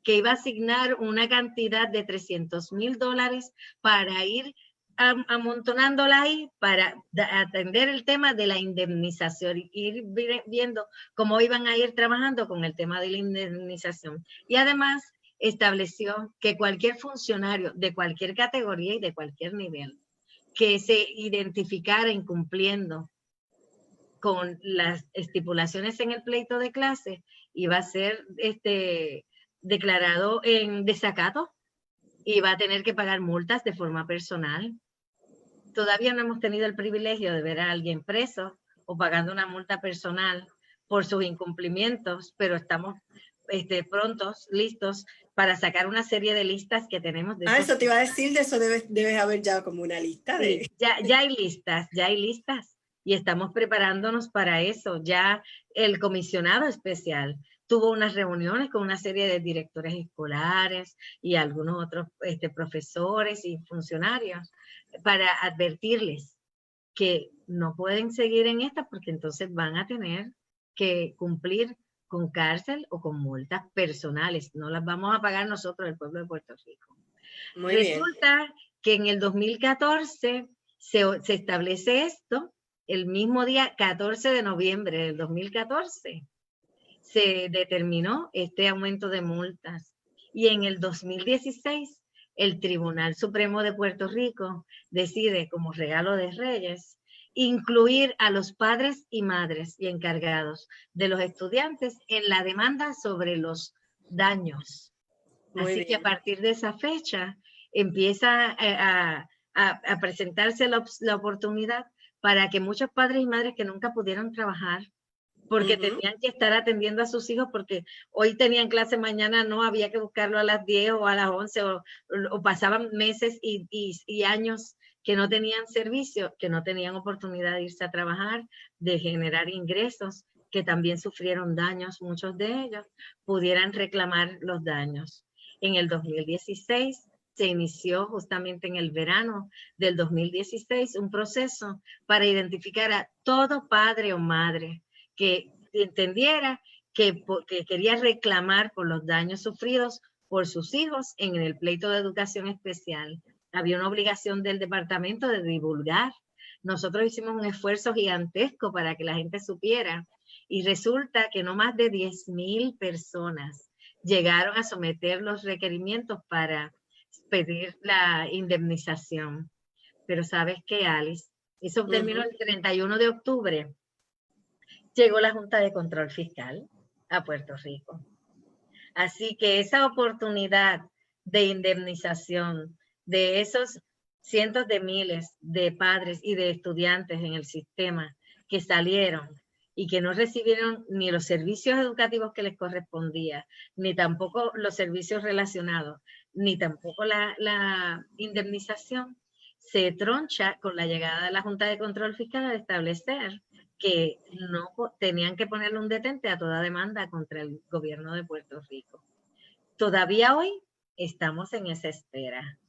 que iba a asignar una cantidad de $300,000 para ir amontonándola ahí para atender el tema de la indemnización y ir viendo cómo iban a ir trabajando con el tema de la indemnización. Y además estableció que cualquier funcionario de cualquier categoría y de cualquier nivel que se identificara incumpliendo con las estipulaciones en el pleito de clase iba a ser declarado en desacato y va a tener que pagar multas de forma personal. Todavía no hemos tenido el privilegio de ver a alguien preso o pagando una multa personal por sus incumplimientos, pero estamos prontos, listos, para sacar una serie de listas que tenemos. Eso te iba a decir, de eso debes haber ya como una lista. Sí, ya hay listas y estamos preparándonos para eso. Ya el comisionado especial tuvo unas reuniones con una serie de directores escolares y algunos otros profesores y funcionarios para advertirles que no pueden seguir en esta porque entonces van a tener que cumplir con cárcel o con multas personales. No las vamos a pagar nosotros, el pueblo de Puerto Rico. Muy Resulta bien. que en el 2014 se establece esto, el mismo día 14 de noviembre del 2014 se determinó este aumento de multas y en el 2016 el Tribunal Supremo de Puerto Rico decide como regalo de Reyes incluir a los padres y madres y encargados de los estudiantes en la demanda sobre los daños. Muy Así bien. que a partir de esa fecha empieza a presentarse la oportunidad para que muchos padres y madres que nunca pudieron trabajar porque tenían que estar atendiendo a sus hijos porque hoy tenían clase, mañana no, había que buscarlo a las 10 o a las 11 o pasaban meses y años que no tenían servicio, que no tenían oportunidad de irse a trabajar, de generar ingresos, que también sufrieron daños, muchos de ellos, pudieran reclamar los daños. En el 2016 se inició justamente en el verano del 2016 un proceso para identificar a todo padre o madre que entendiera que quería reclamar por los daños sufridos por sus hijos en el pleito de educación especial. Había una obligación del departamento de divulgar. Nosotros hicimos un esfuerzo gigantesco para que la gente supiera y resulta que no más de 10,000 personas llegaron a someter los requerimientos para pedir la indemnización. Pero ¿sabes qué, Alice? Eso terminó el 31 de octubre. Llegó la Junta de Control Fiscal a Puerto Rico. Así que esa oportunidad de indemnización de esos cientos de miles de padres y de estudiantes en el sistema que salieron y que no recibieron ni los servicios educativos que les correspondía, ni tampoco los servicios relacionados, ni tampoco la indemnización, se troncha con la llegada de la Junta de Control Fiscal al establecer que no tenían que ponerle un detente a toda demanda contra el gobierno de Puerto Rico. Todavía hoy estamos en esa espera.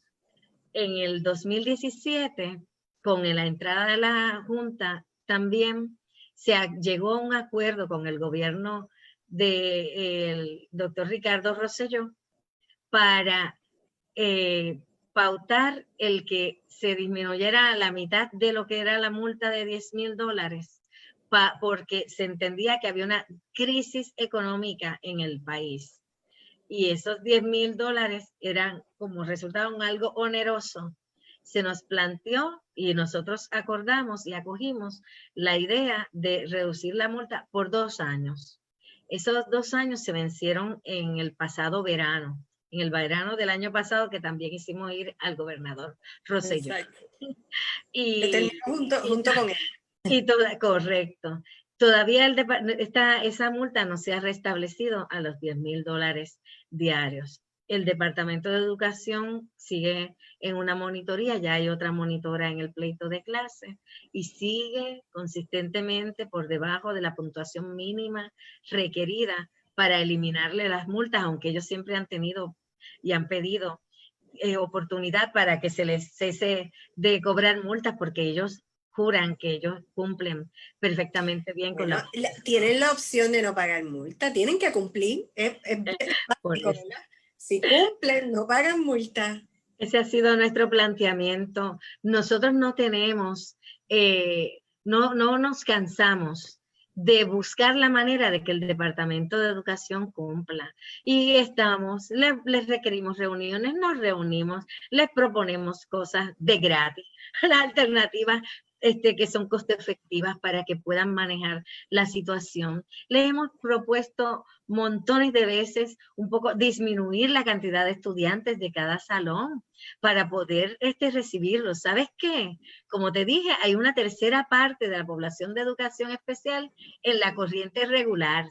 En el 2017, con la entrada de la Junta, también se llegó a un acuerdo con el gobierno del doctor Ricardo Rosselló para pautar el que se disminuyera a la mitad de lo que era la multa de $10,000 porque se entendía que había una crisis económica en el país. Y esos $10,000 eran como resultado algo oneroso. Se nos planteó y nosotros acordamos y acogimos la idea de reducir la multa por 2 años. Esos 2 años se vencieron en el pasado verano, en el verano del año pasado, que también hicimos ir al gobernador Rosselló. Y junto con él. Correcto. Todavía esa multa no se ha restablecido a los $10,000 diarios. El Departamento de Educación sigue en una monitoría, ya hay otra monitora en el pleito de clase y sigue consistentemente por debajo de la puntuación mínima requerida para eliminarle las multas, aunque ellos siempre han tenido y han pedido oportunidad para que se les cese de cobrar multas porque ellos juran que ellos cumplen perfectamente bien con la... Tienen la opción de no pagar multa, tienen que cumplir. Es básico, si cumplen, no pagan multa. Ese ha sido nuestro planteamiento. Nosotros no tenemos, no nos cansamos de buscar la manera de que el Departamento de Educación cumpla. Y les requerimos reuniones, nos reunimos, les proponemos cosas de gratis, las alternativas que son costo efectivas para que puedan manejar la situación. Les hemos propuesto montones de veces un poco disminuir la cantidad de estudiantes de cada salón para poder recibirlos. ¿Sabes qué? Como te dije, hay una tercera parte de la población de educación especial en la corriente regular.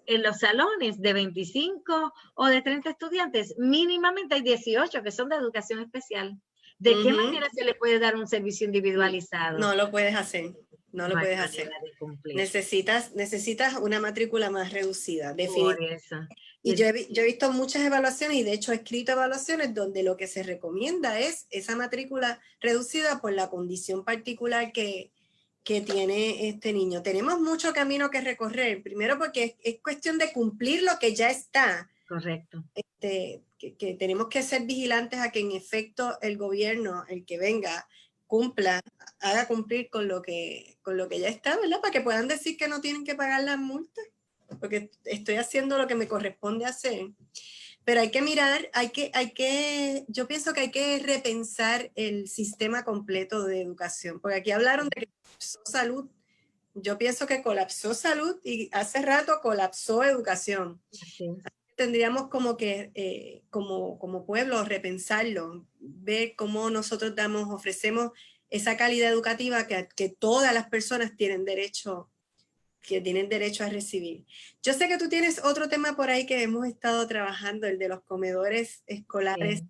en los salones de 25 o de 30 estudiantes, mínimamente hay 18 que son de educación especial. ¿De qué manera se le puede dar un servicio individualizado? No lo puedes hacer, no lo puedes hacer. Necesitas una matrícula más reducida, definitivamente. Por eso. Y yo he visto muchas evaluaciones y de hecho he escrito evaluaciones donde lo que se recomienda es esa matrícula reducida por la condición particular que tiene este niño. Tenemos mucho camino que recorrer, primero porque es cuestión de cumplir lo que ya está. Correcto. Que tenemos que ser vigilantes a que en efecto el gobierno, el que venga, haga cumplir con lo que ya está, ¿verdad? Para que puedan decir que no tienen que pagar las multas, porque estoy haciendo lo que me corresponde hacer. Pero hay que mirar, yo pienso que hay que repensar el sistema completo de educación, porque aquí hablaron de que colapsó salud. Yo pienso que colapsó salud y hace rato colapsó educación. Sí. Tendríamos como que, como pueblo, repensarlo, ver cómo nosotros ofrecemos esa calidad educativa que todas las personas tienen derecho a recibir. Yo sé que tú tienes otro tema por ahí que hemos estado trabajando, el de los comedores escolares.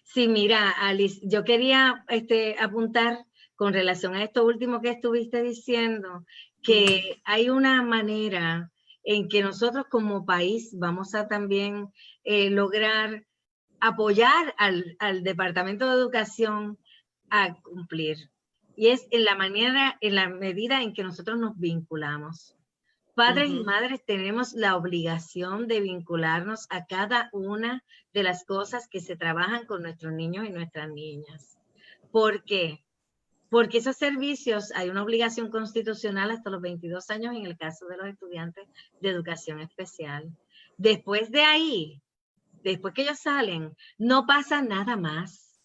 Sí, mira, Alice, yo quería apuntar con relación a esto último que estuviste diciendo, que hay una manera en que nosotros como país vamos a también lograr apoyar al Departamento de Educación a cumplir. Y es en la medida en que nosotros nos vinculamos. Padres y madres tenemos la obligación de vincularnos a cada una de las cosas que se trabajan con nuestros niños y nuestras niñas. ¿Por qué? Porque esos servicios hay una obligación constitucional hasta los 22 años en el caso de los estudiantes de educación especial. Después de ahí, después que ellos salen, no pasa nada más.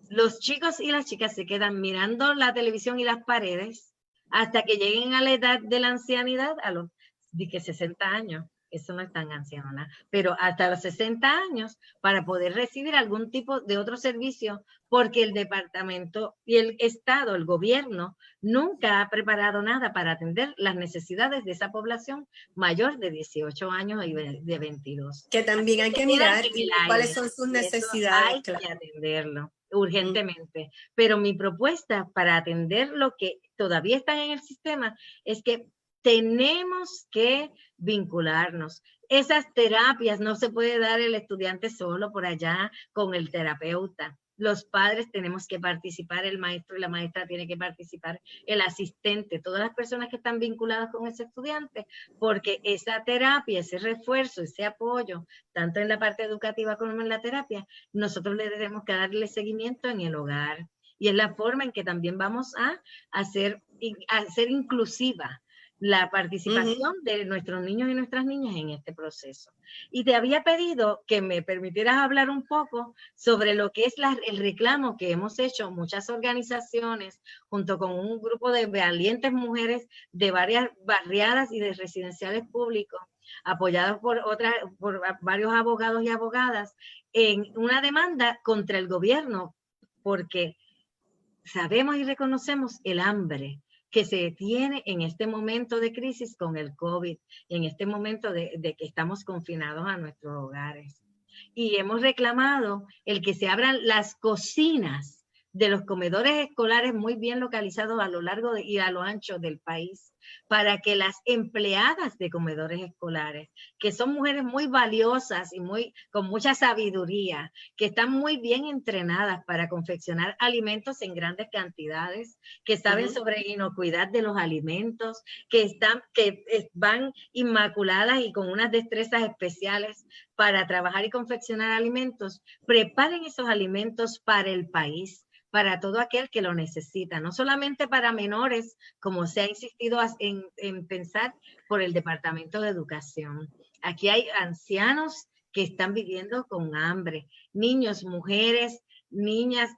Los chicos y las chicas se quedan mirando la televisión y las paredes hasta que lleguen a la edad de la ancianidad, a los 60 años. Eso no es tan anciana, pero hasta los 60 años para poder recibir algún tipo de otro servicio, porque el departamento y el Estado, el gobierno, nunca ha preparado nada para atender las necesidades de esa población mayor de 18 años y de 22. Que también hay que mirar cuáles son sus necesidades. Hay que atenderlo urgentemente. Pero mi propuesta para atender lo que todavía están en el sistema es que tenemos que vincularnos. Esas terapias no se puede dar el estudiante solo por allá con el terapeuta. Los padres tenemos que participar, el maestro y la maestra tiene que participar, el asistente, todas las personas que están vinculadas con ese estudiante, porque esa terapia, ese refuerzo, ese apoyo, tanto en la parte educativa como en la terapia, nosotros le tenemos que darle seguimiento en el hogar. Y es la forma en que también vamos a hacer inclusiva la participación de nuestros niños y nuestras niñas en este proceso. Y te había pedido que me permitieras hablar un poco sobre lo que es el reclamo que hemos hecho muchas organizaciones junto con un grupo de valientes mujeres de varias barriadas y de residenciales públicos, apoyados por varios abogados y abogadas, en una demanda contra el gobierno, porque sabemos y reconocemos el hambre que se tiene en este momento de crisis con el COVID, en este momento de que estamos confinados a nuestros hogares. Y hemos reclamado el que se abran las cocinas de los comedores escolares muy bien localizados a lo largo y a lo ancho del país, para que las empleadas de comedores escolares, que son mujeres muy valiosas y con mucha sabiduría, que están muy bien entrenadas para confeccionar alimentos en grandes cantidades, que saben sobre inocuidad de los alimentos, que van inmaculadas y con unas destrezas especiales para trabajar y confeccionar alimentos, preparen esos alimentos para el país, para todo aquel que lo necesita, no solamente para menores, como se ha insistido en pensar por el Departamento de Educación. Aquí hay ancianos que están viviendo con hambre, niños, mujeres, niñas,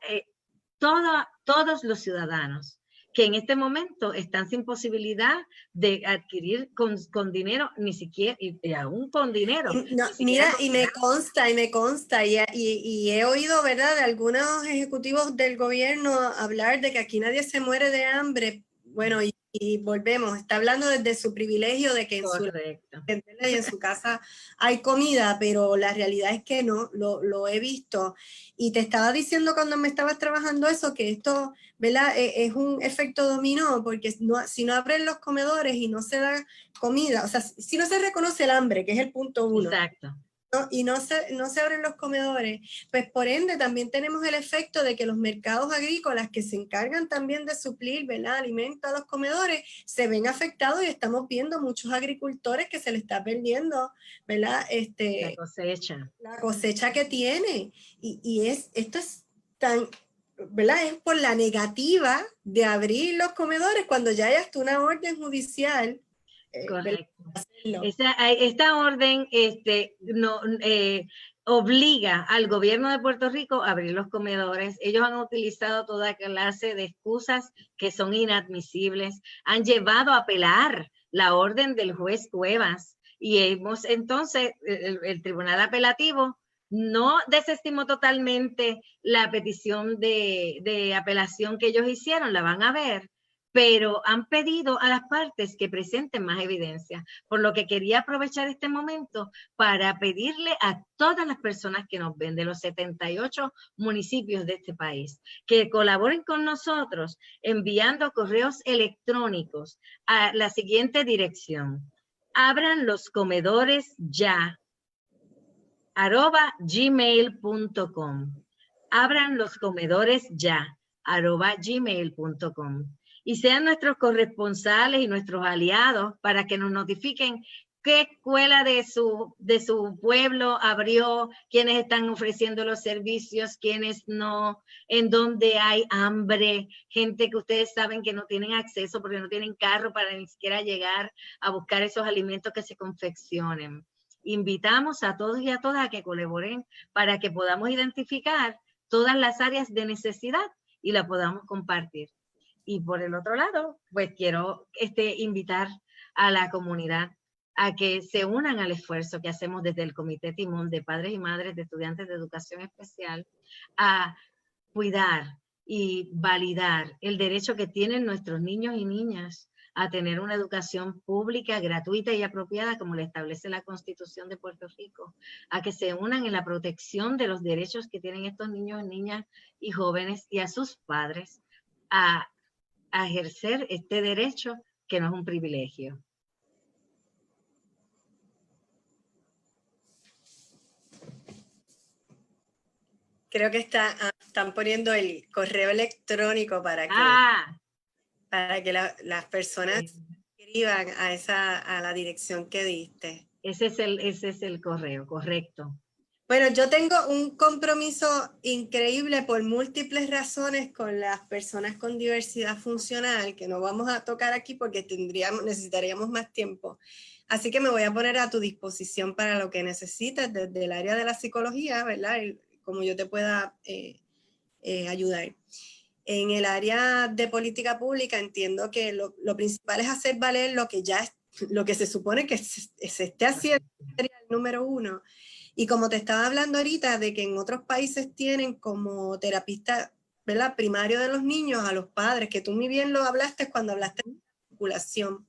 todos los ciudadanos que en este momento están sin posibilidad de adquirir con dinero, ni siquiera, y aún con dinero. No, mira, y me consta, y he oído, ¿verdad?, de algunos ejecutivos del gobierno hablar de que aquí nadie se muere de hambre. Bueno, y y volvemos, está hablando desde su privilegio de que Correcto. en su casa hay comida, pero la realidad es que no, lo he visto. Y te estaba diciendo cuando me estabas trabajando eso, que esto, ¿verdad? Es un efecto dominó, porque si no abren los comedores y no se da comida, o sea, si no se reconoce el hambre, que es el punto 1. Exacto. ¿no? Y no se abren los comedores, pues por ende también tenemos el efecto de que los mercados agrícolas que se encargan también de suplir, ¿verdad?, alimentos a los comedores, se ven afectados y estamos viendo muchos agricultores que se les está perdiendo, ¿verdad? La cosecha que tiene. Y esto es tan, ¿verdad? Es por la negativa de abrir los comedores cuando ya hay hasta una orden judicial. Correcto. Esta orden obliga al gobierno de Puerto Rico a abrir los comedores. Ellos han utilizado toda clase de excusas que son inadmisibles. Han llevado a apelar la orden del juez Cuevas y entonces el tribunal apelativo no desestimó totalmente la petición de apelación que ellos hicieron, la van a ver, pero han pedido a las partes que presenten más evidencia, por lo que quería aprovechar este momento para pedirle a todas las personas que nos ven de los 78 municipios de este país que colaboren con nosotros enviando correos electrónicos a la siguiente dirección: abran los comedores ya @gmail.com. Abran los comedores ya @gmail.com. Y sean nuestros corresponsales y nuestros aliados para que nos notifiquen qué escuela de su pueblo abrió, quiénes están ofreciendo los servicios, quiénes no, en dónde hay hambre, gente que ustedes saben que no tienen acceso porque no tienen carro para ni siquiera llegar a buscar esos alimentos que se confeccionen. Invitamos a todos y a todas a que colaboren para que podamos identificar todas las áreas de necesidad y la podamos compartir. Y por el otro lado, pues quiero invitar a la comunidad a que se unan al esfuerzo que hacemos desde el Comité Timón de Padres y Madres de Estudiantes de Educación Especial a cuidar y validar el derecho que tienen nuestros niños y niñas a tener una educación pública, gratuita y apropiada, como le establece la Constitución de Puerto Rico, a que se unan en la protección de los derechos que tienen estos niños, niñas y jóvenes y a sus padres a ejercer este derecho que no es un privilegio. Creo que están poniendo el correo electrónico para que las personas escriban a la dirección que diste. Ese es el correo, correcto. Bueno, yo tengo un compromiso increíble por múltiples razones con las personas con diversidad funcional, que no vamos a tocar aquí porque necesitaríamos más tiempo. Así que me voy a poner a tu disposición para lo que necesites desde el área de la psicología, ¿verdad? Como yo te pueda ayudar. En el área de política pública entiendo que lo principal es hacer valer lo que se supone que se esté haciendo, sería el número 1. Y como te estaba hablando ahorita de que en otros países tienen como terapista, ¿verdad?, primario de los niños a los padres, que tú muy bien lo hablaste cuando hablaste de vinculación,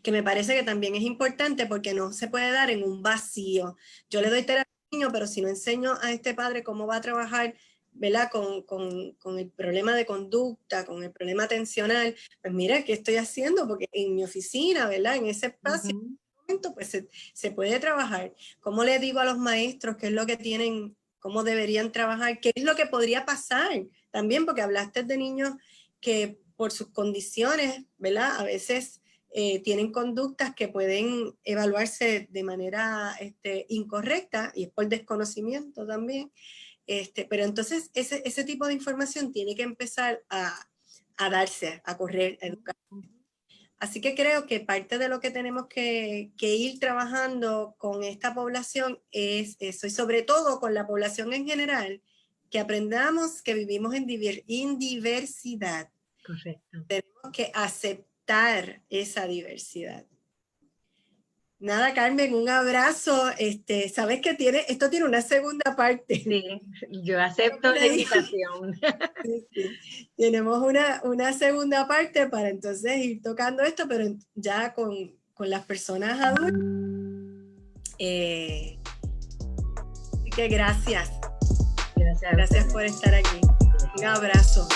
que me parece que también es importante porque no se puede dar en un vacío. Yo le doy terapia al niño, pero si no enseño a este padre cómo va a trabajar, ¿verdad?, con el problema de conducta, con el problema atencional, pues mira, ¿qué estoy haciendo? Porque en mi oficina, ¿verdad?, en ese espacio, pues se puede trabajar. ¿Cómo le digo a los maestros qué es lo que tienen, cómo deberían trabajar, qué es lo que podría pasar? También porque hablaste de niños que por sus condiciones, ¿verdad?, a veces tienen conductas que pueden evaluarse de manera incorrecta y es por desconocimiento también. Pero entonces ese tipo de información tiene que empezar a darse, a correr, a educar. Así que creo que parte de lo que tenemos que ir trabajando con esta población es eso, y sobre todo con la población en general, que aprendamos que vivimos en diversidad. Correcto. Tenemos que aceptar esa diversidad. Nada, Carmen, un abrazo. Sabes que esto tiene una segunda parte. Sí, yo acepto la invitación. Sí, sí. Tenemos una segunda parte para entonces ir tocando esto, pero ya con las personas adultas. Así que gracias. Gracias a Gracias ustedes. por estar aquí. Un abrazo.